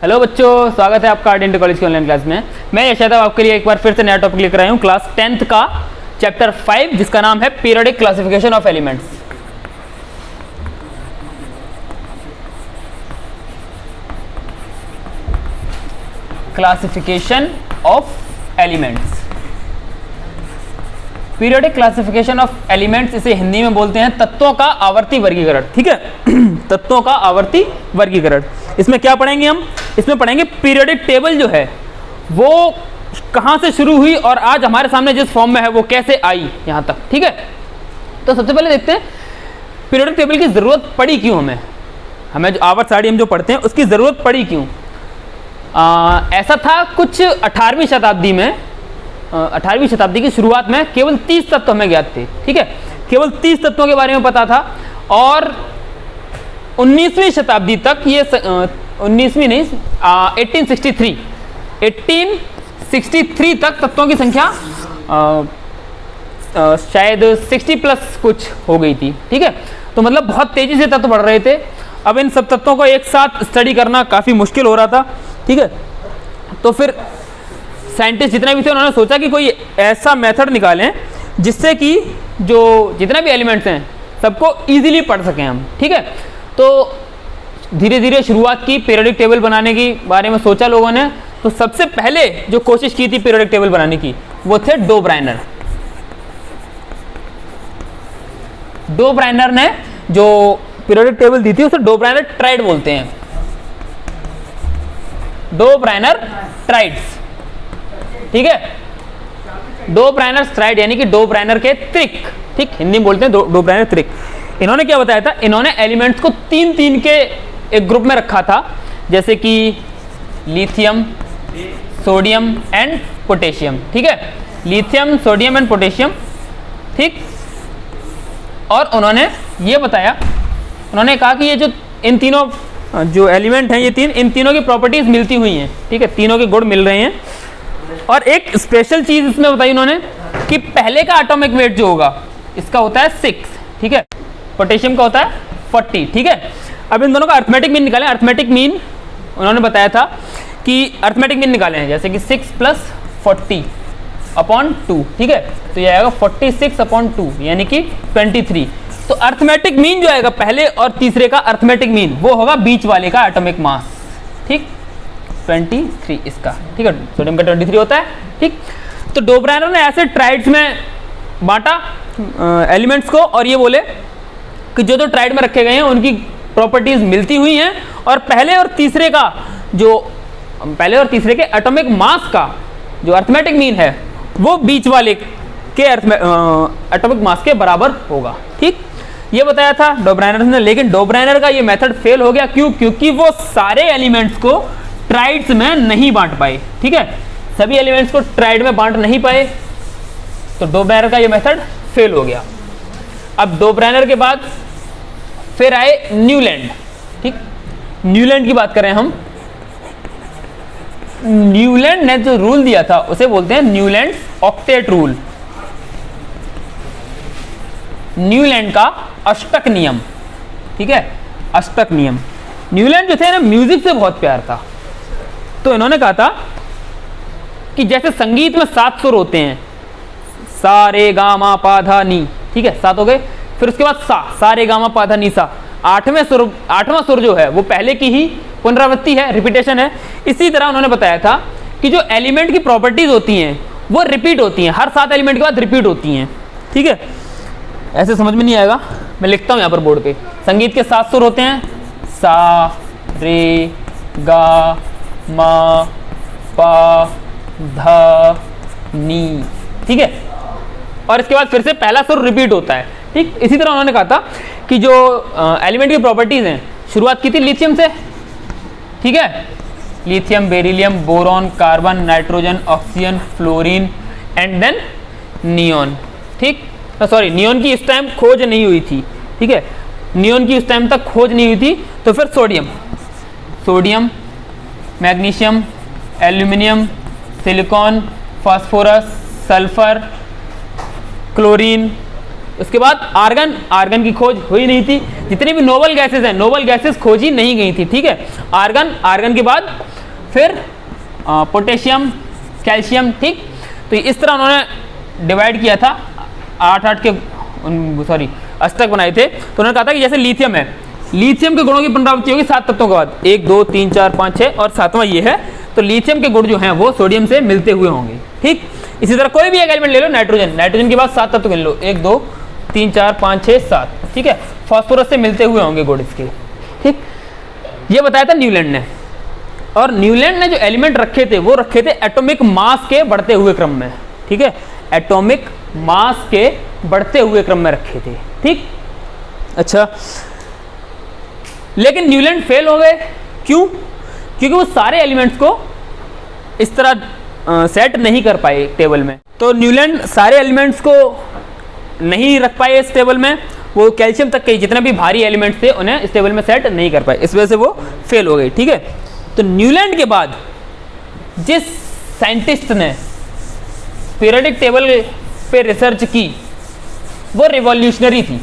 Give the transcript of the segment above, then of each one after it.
Hello बच्चों, स्वागत है आपका आर्ट इंटर कॉलेज की ऑनलाइन क्लास में। मैं यश यादव आपके लिए एक बार फिर से नया टॉपिक लेकर आया हूँ क्लास 10th का चैप्टर 5, जिसका नाम है periodic classification of elements. Classification of elements, periodic classification of elements, इसे हिंदी में बोलते हैं तत्वों का आवर्ती वर्गीकरण। ठीक है, तत्वों का आवर्ती वर्गीकरण। इसमें क्या पढ़ेंगे हम? इसमें पढ़ेंगे पीरियोडिक टेबल जो है वो कहाँ से शुरू हुई और आज हमारे सामने जिस फॉर्म में है वो कैसे आई यहाँ तक। ठीक है, तो सबसे पहले देखते हैं पीरियोडिक टेबल की जरूरत पड़ी क्यों हमें जो आवर्त सारणी हम जो पढ़ते हैं उसकी जरूरत पड़ी क्यों। ऐसा था कुछ 18वीं शताब्दी में, 18वीं शताब्दी की शुरुआत में केवल 30 तत्व हमें ज्ञात थे। ठीक है, केवल 30 तत्वों के बारे में पता था और 19वीं शताब्दी तक ये 19वीं नहीं 1863 तक तत्वों की संख्या शायद 60 प्लस कुछ हो गई थी। ठीक है, तो मतलब बहुत तेजी से तत्व बढ़ रहे थे। अब इन सब तत्वों को एक साथ स्टडी करना काफ़ी मुश्किल हो रहा था। ठीक है, तो फिर साइंटिस्ट जितने भी थे उन्होंने सोचा कि कोई ऐसा मेथड निकालें जिससे कि जो जितने भी एलिमेंट्स हैं सबको इजीली पढ़ सकें हम। ठीक है, तो धीरे धीरे शुरुआत की पीरियोडिक टेबल बनाने की बारे में सोचा लोगों ने। तो सबसे पहले जो कोशिश की थी पीरियोडिक टेबल बनाने की वो थे डो ब्राइनर। डो ब्राइनर ने जो पीरियोडिक टेबल दी थी उसे डो ब्राइनर ट्राइड बोलते हैं। Dobereiner triads. ठीक है, डो ब्राइनर ट्राइड यानी कि डो ब्राइनर के त्रिक। ठीक, हिंदी में बोलते हैं डो ब्राइनर त्रिक। इन्होंने क्या बताया था? इन्होंने एलिमेंट्स को तीन के एक ग्रुप में रखा था, जैसे कि लिथियम, सोडियम एंड पोटेशियम। ठीक है, लिथियम, सोडियम एंड पोटेशियम। ठीक, और उन्होंने ये बताया, उन्होंने कहा कि ये जो इन तीनों जो एलिमेंट हैं ये इन तीनों की प्रॉपर्टीज मिलती हुई हैं। ठीक है, तीनों के गुण मिल रहे हैं। और एक स्पेशल चीज इसमें बताई उन्होंने कि पहले का एटॉमिक वेट जो होगा इसका होता है 6। ठीक है, पोटेशियम का होता है 40। ठीक है, अब इन दोनों का अर्थमेटिक मीन निकालें। अर्थमेटिक मीन उन्होंने बताया था कि अर्थमेटिक मीन निकाले हैं, जैसे कि 6 + 40/2। ठीक है, तो ये आएगा 46/2 यानी कि 23। तो अर्थमेटिक मीन जो आएगा पहले और तीसरे का अर्थमेटिक मीन वो होगा बीच वाले का एटॉमिक मास। ठीक, 23 इसका। ठीक है, सोडियम का 23 होता है। ठीक, तो डो ब्राइनर ने ऐसे ट्राइड्स में बांटा एलिमेंट्स को और ये बोले कि जो जो ट्राइड में रखे गए हैं उनकी प्रॉपर्टीज मिलती हुई हैं और पहले और तीसरे के एटॉमिक मास का जो अर्थमेटिक मीन है वो बीच वाले के एटॉमिक मास के बराबर होगा। ठीक, ये बताया था डो ब्राइनर ने। लेकिन डो ब्राइनर का ये मेथड फेल हो गया। क्यों? क्योंकि वो सारे एलिमेंट्स को ट्राइड्स में नहीं बांट पाए। ठीक है, सभी एलिमेंट्स को ट्राइड में बांट नहीं पाए, तो डो ब्राइनर का ये मेथड फेल हो गया। अब डो ब्राइनर के बाद फिर आए न्यूलैंड। ठीक, न्यूलैंड की बात करें हम। न्यूलैंड ने जो रूल दिया था उसे बोलते हैं न्यूलैंड ऑक्टेट रूल। न्यूलैंड का अष्टक नियम। ठीक है, अष्टक नियम। न्यूलैंड जो थे ना, म्यूजिक से बहुत प्यार था, तो इन्होंने कहा था कि जैसे संगीत में 7 सुर होते हैं, सा रे गा मा पा धा नी। ठीक है, 7 हो गए। फिर उसके बाद सा रे गा मा पा धा नी सा। 8वां सुर जो है वो पहले की ही पुनरावृत्ति है, रिपीटेशन है। इसी तरह उन्होंने बताया था कि जो एलिमेंट की प्रॉपर्टीज होती हैं वो रिपीट होती हैं, हर 7 एलिमेंट के बाद रिपीट होती हैं। ठीक है, ऐसे समझ में नहीं आएगा, मैं लिखता हूं यहाँ पर बोर्ड पे। संगीत के 7 सुर होते हैं, सा रे गा मा पा धा नी। ठीक है, और इसके बाद फिर से पहला सुर रिपीट होता है। ठीक, इसी तरह उन्होंने कहा था कि जो एलिमेंट की प्रॉपर्टीज हैं, शुरुआत की थी लिथियम से। ठीक है, lithium, beryllium, boron, carbon, nitrogen, oxygen, fluorine and then neon. ठीक, सॉरी, नियॉन की इस टाइम खोज नहीं हुई थी। ठीक है, नियॉन की उस टाइम तक खोज नहीं हुई थी। तो फिर sodium, magnesium, aluminium, silicon, phosphorus, sulphur, chlorine, उसके बाद आर्गन, आर्गन की खोज हुई नहीं थी। जितनी भी नोबल गैसेस हैं, नोबल गैसेस खोजी नहीं गई थी, ठीक है। आर्गन, आर्गन के बाद फिर पोटेशियम, कैल्शियम, ठीक। तो इस तरह उन्होंने डिवाइड किया था, 8 के सॉरी अष्टक बनाए थे। तो उन्होंने कहा था कि जैसे लिथियम है, लिथियम के गुणों की पुनरावृत्ति होगी 7 तत्वों के बाद, 1 2 3 4 5 6 और 7वां ये है। तो लिथियम के गुण जो हैं वो सोडियम से मिलते हुए होंगे, ठीक। इसी तरह कोई भी एक एलिमेंट ले लो, नाइट्रोजन, नाइट्रोजन के बाद 7 तत्व गिन लो, 1 2 3 4 5 6 7, ठीक है। फास्फोरस से मिलते हुए होंगे गुण इसके, ठीक। ये बताया था न्यूलैंड ने। और न्यूलैंड ने जो एलिमेंट रखे थे वो रखे थे एटॉमिक मास के बढ़ते हुए क्रम में, ठीक है। एटॉमिक मास के बढ़ते हुए क्रम में रखे थे, ठीक। अच्छा, लेकिन न्यूलैंड फेल हो गए, क्यों? क्योंकि वो सारे एलिमेंट्स को इस तरह सेट नहीं कर पाए टेबल में। तो न्यूलैंड सारे एलिमेंट्स को नहीं रख पाए इस टेबल में, वो कैल्शियम तक के जितने भी भारी एलिमेंट्स थे उन्हें इस टेबल में सेट नहीं कर पाए, इस वजह से वो फेल हो गई, ठीक है। तो न्यूलैंड के बाद जिस साइंटिस्ट ने पीरियोडिक टेबल पे रिसर्च की वो रिवॉल्यूशनरी थी,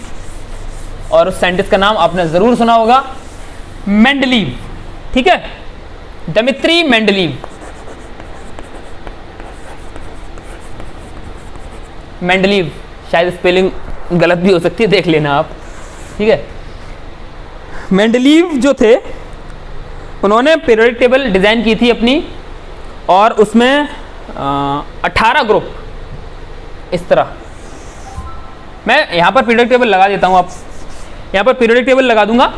और उस साइंटिस्ट का नाम आपने जरूर सुना होगा, मेंडलीव, ठीक है। Dmitry Mendeleev. मेंडलीव, शायद स्पेलिंग गलत भी हो सकती है, देख लेना आप, ठीक है। मेंडलीव जो थे उन्होंने पीरियोडिक टेबल डिजाइन की थी अपनी, और उसमें 18 ग्रुप इस तरह। मैं यहाँ पर पीरियोडिक टेबल लगा देता हूँ, आप यहाँ पर पीरियोडिक टेबल लगा दूंगा,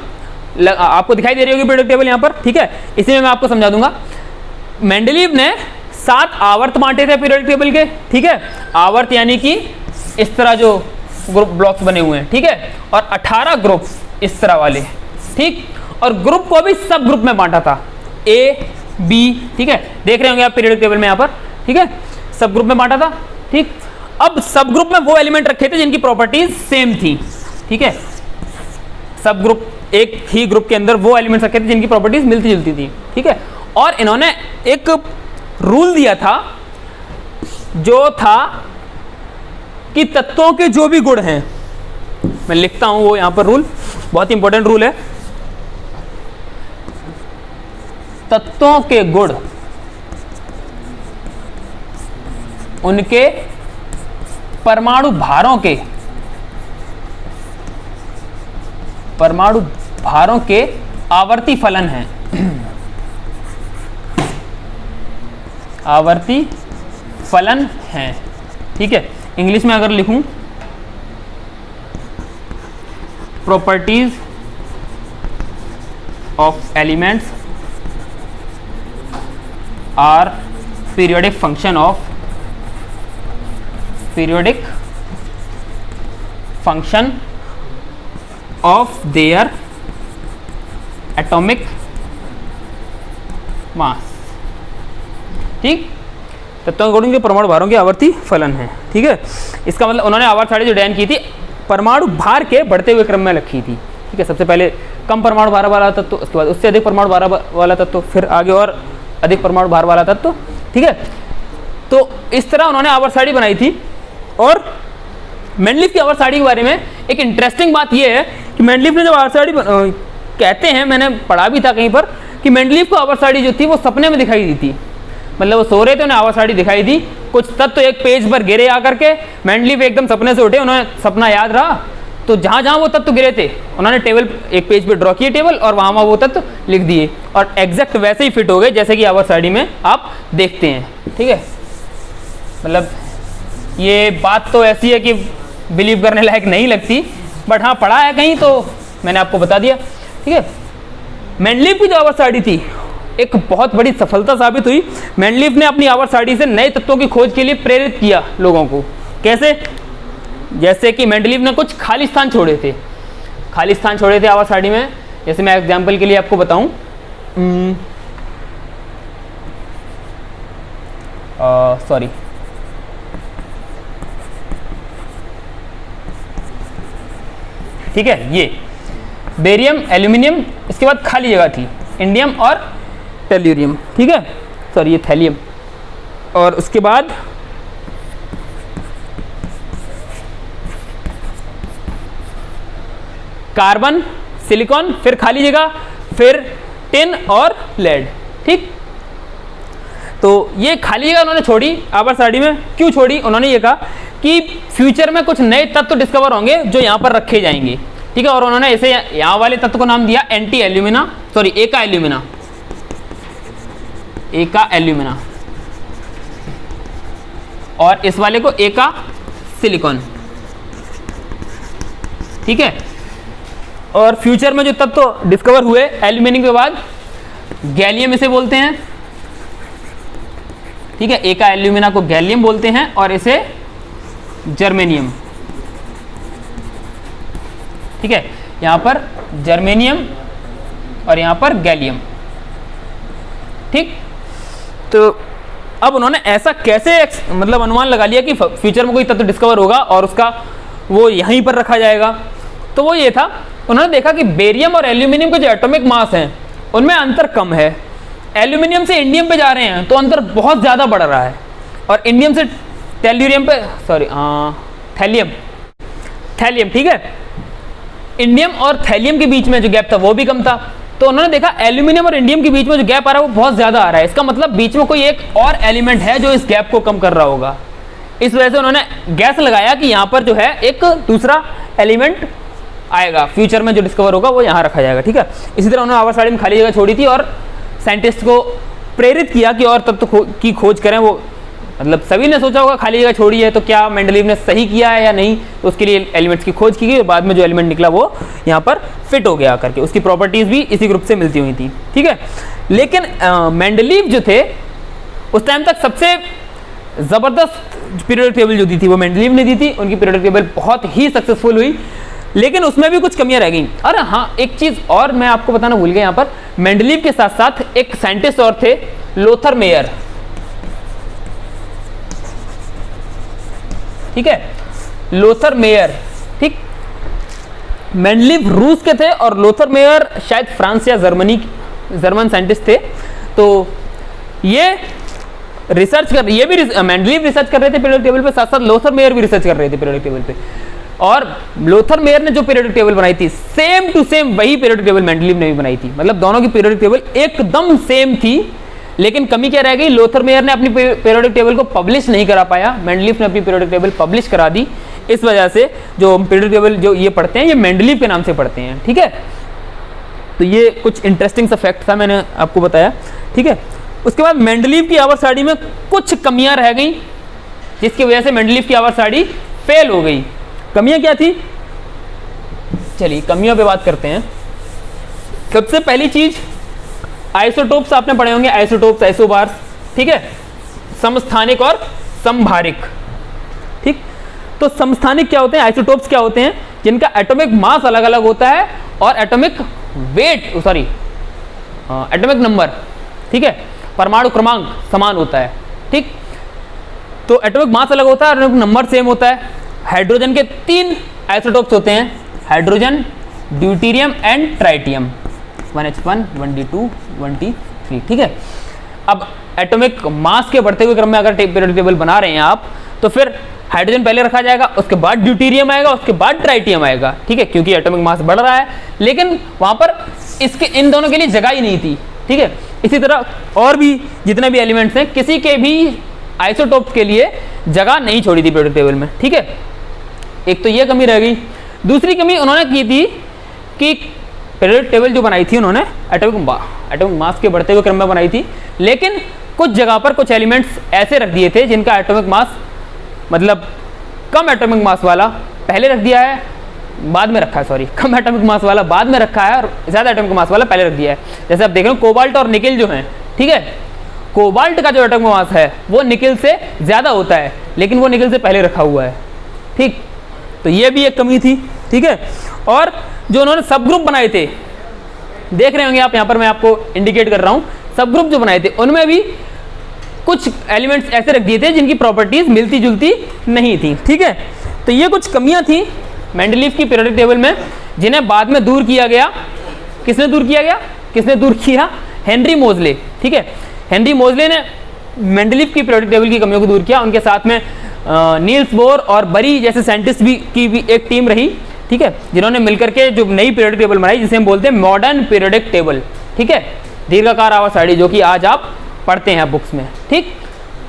आपको दिखाई दे रही होगी पीरियोडिक टेबल यहाँ पर, ठीक है। इसी में मैं आपको समझा दूंगा। मेंडलीव ने 7 आवर्त बांटे थे पीरियोडिक टेबल के, ठीक है। आवर्त यानी कि इस तरह जो ग्रुप ब्लॉक्स बने हुए हैं, ठीक है। और 18 ग्रुप इस तरह वाले, ठीक। और ग्रुप को भी सब ग्रुप में बांटा था, ए बी, ठीक है। देख रहे होंगे आप पीरियोडिक टेबल में यहाँ पर, ठीक है। सब ग्रुप में बांटा था, ठीक। अब सब ग्रुप में वो एलिमेंट रखे थे जिनकी प्रॉपर्टीज सेम थी, ठीक है। सब ग्रुप, एक ही ग्रुप के अंदर वो एलिमेंट्स रखे थे जिनकी प्रॉपर्टीज मिलती जुलती थी, ठीक है। और इन्होंने एक रूल दिया था, जो था कि तत्वों के जो भी गुण हैं, मैं लिखता हूं वो यहां पर रूल, बहुत इंपॉर्टेंट रूल है। तत्वों के गुण उनके परमाणु भारों के आवर्ती फलन हैं। आवर्ती फलन हैं, ठीक है। इंग्लिश में अगर लिखूं, properties of elements are periodic function of their atomic mass, ठीक। तत्वों के गुण के परमाणु भारों के आवर्ती फलन है, ठीक है। इसका मतलब उन्होंने आवर्त सारणी जो डिजाइन की थी परमाणु भार के बढ़ते हुए क्रम में रखी थी, ठीक है। सबसे पहले कम परमाणु भार वाला तत्व, उसके बाद उससे अधिक परमाणु भार वाला तत्व, फिर आगे और अधिक परमाणु भार वाला तत्व, ठीक है। तो इस तरह उन्होंने आवर्त सारणी बनाई थी। और मेंडलीव की आवर्त सारणी के बारे में एक इंटरेस्टिंग बात यह है कि मेंडलीव ने जब आवर्त सारणी कहते हैं, मैंने पढ़ा भी था कहीं पर, कि मेंडलीव को आवर्त सारणी जो थी वो सपने में दिखाई दी थी। मतलब वो सो रहे थे, उन्हें आवर्त सारणी दिखाई दी, कुछ तत्व एक पेज पर गिरे आकर के, मेंडलीव एकदम सपने से उठे, उन्हें सपना याद रहा, तो जहां जहां वो तत्व गिरे थे उन्होंने टेबल, एक पेज पे ड्रॉ किए टेबल, और वहां वो तत्व लिख दिए, और एग्जैक्ट वैसे ही फिट हो गए जैसे कि आवर्त सारणी में आप देखते हैं, ठीक है। मतलब ये बात तो ऐसी है कि बिलीव करने लायक नहीं लगती, बट हाँ पढ़ा है कहीं तो मैंने आपको बता दिया, ठीक है। मेंडलीव की जो आवर्त सारणी थी एक बहुत बड़ी सफलता साबित हुई। मेंडलीव ने अपनी आवर्त सारणी से नए तत्वों की खोज के लिए प्रेरित किया लोगों को। कैसे? जैसे कि मेंडलीव ने कुछ खाली स्थान छोड़े थे, आवर्त सारणी में। जैसे मैं एग्जांपल के लिए आपको बताऊं, सॉरी, ठीक है, ये बेरियम, एल्यूमिनियम, इसके बाद खाली जगह थी इंडियम और टेल्यूरियम, ठीक है, सॉरी ये थैलियम, और उसके बाद कार्बन, सिलिकॉन, फिर खाली जगह, फिर टिन और लेड। ठीक, तो ये खाली जगह उन्होंने छोड़ी आवर सारणी में। क्यों छोड़ी? उन्होंने ये कहा कि फ्यूचर में कुछ नए तत्व डिस्कवर होंगे जो यहाँ पर रखे जाएंगे। ठीक है, और उन्होंने ऐसे यहाँ वाले तत्व को नाम दिया एंटी एल्यूमिना, सॉरी एका एल्यूमिना, एका एल्यूमिना, और इस वाले को एका सिलिकॉन। ठीक है, और फ्यूचर में जो तत्व डिस्कवर हुए एल्यूमिनियम के बाद, गैलियम इसे बोलते हैं। ठीक है, एका एल्यूमिना को गैलियम बोलते हैं और इसे जर्मेनियम। ठीक है, यहां पर जर्मेनियम और यहां पर गैलियम। ठीक, तो अब उन्होंने ऐसा कैसे मतलब अनुमान लगा लिया कि फ्यूचर में कोई तत्व डिस्कवर होगा और उसका वो यहीं पर रखा जाएगा? तो वो ये था, उन्होंने देखा कि बेरियम और एल्यूमिनियम के जो एटॉमिक मास हैं उनमें अंतर कम है। एल्यूमिनियम से इंडियम पे जा रहे हैं तो अंतर बहुत ज़्यादा बढ़ रहा है, और इंडियम से टेल्यूरियम पे, सॉरी थैलियम, थैलियम। ठीक है, इंडियम और थैलियम के बीच में जो गैप था वो भी कम था। तो उन्होंने देखा एल्यूमिनियम और इंडियम के बीच में जो गैप आ रहा है वो बहुत ज़्यादा आ रहा है, इसका मतलब बीच में कोई एक और एलिमेंट है जो इस गैप को कम कर रहा होगा। इस वजह से उन्होंने गैस लगाया कि यहाँ पर जो है एक दूसरा एलिमेंट आएगा, फ्यूचर में जो डिस्कवर होगा वो यहाँ रखा जाएगा। ठीक है, इसी तरह उन्होंने आवर सारणी में खाली जगह छोड़ी थी और साइंटिस्ट को प्रेरित किया कि और तत्व की खोज करें। वो मतलब सभी ने सोचा होगा खाली जगह छोड़ी है तो क्या मेंडलीव ने सही किया है या नहीं, तो उसके लिए एलिमेंट्स की खोज की गई और बाद में जो एलिमेंट निकला वो यहाँ पर फिट हो गया करके, उसकी प्रॉपर्टीज भी इसी ग्रुप से मिलती हुई थी। ठीक है, लेकिन मेंडलीव जो थे उस टाइम तक सबसे ज़बरदस्त पीरियोडिक टेबल जो दी थी वो मेंडलीव ने दी थी। उनकी पीरियोडिक टेबल बहुत ही सक्सेसफुल हुई, लेकिन उसमें भी कुछ कमियां रह गई। अरे हाँ, एक चीज़ और मैं आपको बताना भूल गया, यहाँ पर मेंडलीव के साथ साथ एक साइंटिस्ट और थे, लोथर मेयर। ठीक है, लोथर मेयर। ठीक, मेंडलीव रूस के थे और लोथर मेयर शायद फ्रांस या जर्मन साइंटिस्ट थे। तो ये रिसर्च कर, ये भी मेंडलीव रिसर्च कर रहे थे पीरियोडिक टेबल पे, साथ साथ लोथर मेयर भी रिसर्च कर रहे थे पीरियोडिक टेबल पे। और लोथर मेयर ने जो पीरियोडिक टेबल बनाई थी सेम टू सेम वही पीरियोडिक टेबल मेंडलीव ने भी बनाई थी, मतलब दोनों की पीरियोडिक टेबल एकदम सेम थी। लेकिन कमी क्या रह गई, लोथर मेयर ने अपनी पीरियोडिक टेबल को पब्लिश नहीं करा पाया, मेंडलीव ने अपनी पीरियोडिक टेबल पब्लिश करा दी। इस वजह से जो पीरियोडिक टेबल जो ये पढ़ते हैं ये मेंडलीव के नाम से पढ़ते हैं। ठीक है, तो ये कुछ इंटरेस्टिंग सा फैक्ट था, मैंने आपको बताया। ठीक है, उसके बाद मेंडलीव की आवर सारणी में कुछ कमियां रह गई जिसकी वजह से मेंडलीव की आवर सारणी फेल हो गई। कमियां क्या थी, चलिए कमियों पे बात करते हैं। सबसे पहली चीज, आइसोटोप्स आपने पढ़े होंगे, आइसोटोप्स, आइसोबार्स। ठीक है, समस्थानिक और समभारिक। ठीक, तो समस्थानिक क्या होते हैं, आइसोटोप्स क्या होते हैं, जिनका एटॉमिक मास अलग अलग होता है और atomic weight, sorry atomic number, ठीक है, परमाणु क्रमांक समान होता है। ठीक, तो एटॉमिक मास अलग होता है और एटॉमिक नंबर सेम होता है। हाइड्रोजन के 3 आइसोटोप्स होते हैं, hydrogen, deuterium and tritium, 1H1, 1D2, 1T3। ठीक है, अब एटॉमिक मास के बढ़ते हुए क्रम में अगर पीरियोडिक टेबल बना रहे हैं आप, तो फिर हाइड्रोजन पहले रखा जाएगा, उसके बाद ड्यूटेरियम आएगा, उसके बाद ट्राइटियम आएगा। ठीक है, क्योंकि एटॉमिक मास बढ़ रहा है, लेकिन वहां पर इसके इन दोनों के लिए जगह ही नहीं थी। ठीक है, इसी तरह और भी जितने भी एलिमेंट्स हैं, किसी के भी आइसोटोप के लिए जगह नहीं छोड़ी थी पीरियोडिक टेबल में। ठीक है, एक तो ये कमी रह गई। दूसरी कमी उन्होंने की थी कि पीरियोडिक टेबल जो बनाई थी उन्होंने एटॉमिक मास के बढ़ते हुए क्रम में बनाई थी, लेकिन कुछ जगह पर कुछ एलिमेंट्स ऐसे रख दिए थे जिनका एटॉमिक मास, मतलब कम एटॉमिक मास वाला पहले रख दिया है, बाद में रखा है, सॉरी कम एटॉमिक मास वाला बाद में रखा है और ज़्यादा एटॉमिक मास वाला पहले रख दिया है। जैसे आप देख रहे हो कोबाल्ट और निकेल जो हैं, ठीक है, कोबाल्ट का जो एटॉमिक मास है वो निकेल से ज़्यादा होता है, लेकिन वो निकेल से पहले रखा हुआ है। ठीक, तो ये भी एक कमी थी। ठीक है, और जो उन्होंने सब ग्रुप बनाए थे, देख रहे होंगे आप, यहाँ पर मैं आपको इंडिकेट कर रहा हूँ, सब ग्रुप जो बनाए थे उनमें भी कुछ एलिमेंट्स ऐसे रख दिए थे जिनकी प्रॉपर्टीज मिलती जुलती नहीं थी। ठीक है, तो ये कुछ कमियां थी मेंडलीव की पीरियोडिक टेबल में, जिन्हें बाद में दूर किया गया। किसने दूर किया गया, किसने दूर किया, हेनरी मोजले। ठीक है, हेनरी मोजले ने मेंडलीव की पीरियोडिक टेबल की कमियों को दूर किया। उनके साथ में नील्स बोर और बरी जैसे साइंटिस्ट की भी एक टीम रही। ठीक ठीक है, जिन्होंने मिलकर के जो नई पीरियोडिक टेबल बनाई जिसे हम बोलते हैं मॉडर्न पीरियोडिक टेबल। ठीक है, दीर्घाकार आवर्त सारणी, जो कि आज आप पढ़ते हैं बुक्स में। ठीक,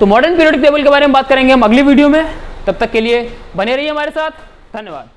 तो मॉडर्न पीरियोडिक टेबल के बारे में बात करेंगे हम अगली वीडियो में। तब तक के लिए बने रहिए हमारे साथ। धन्यवाद।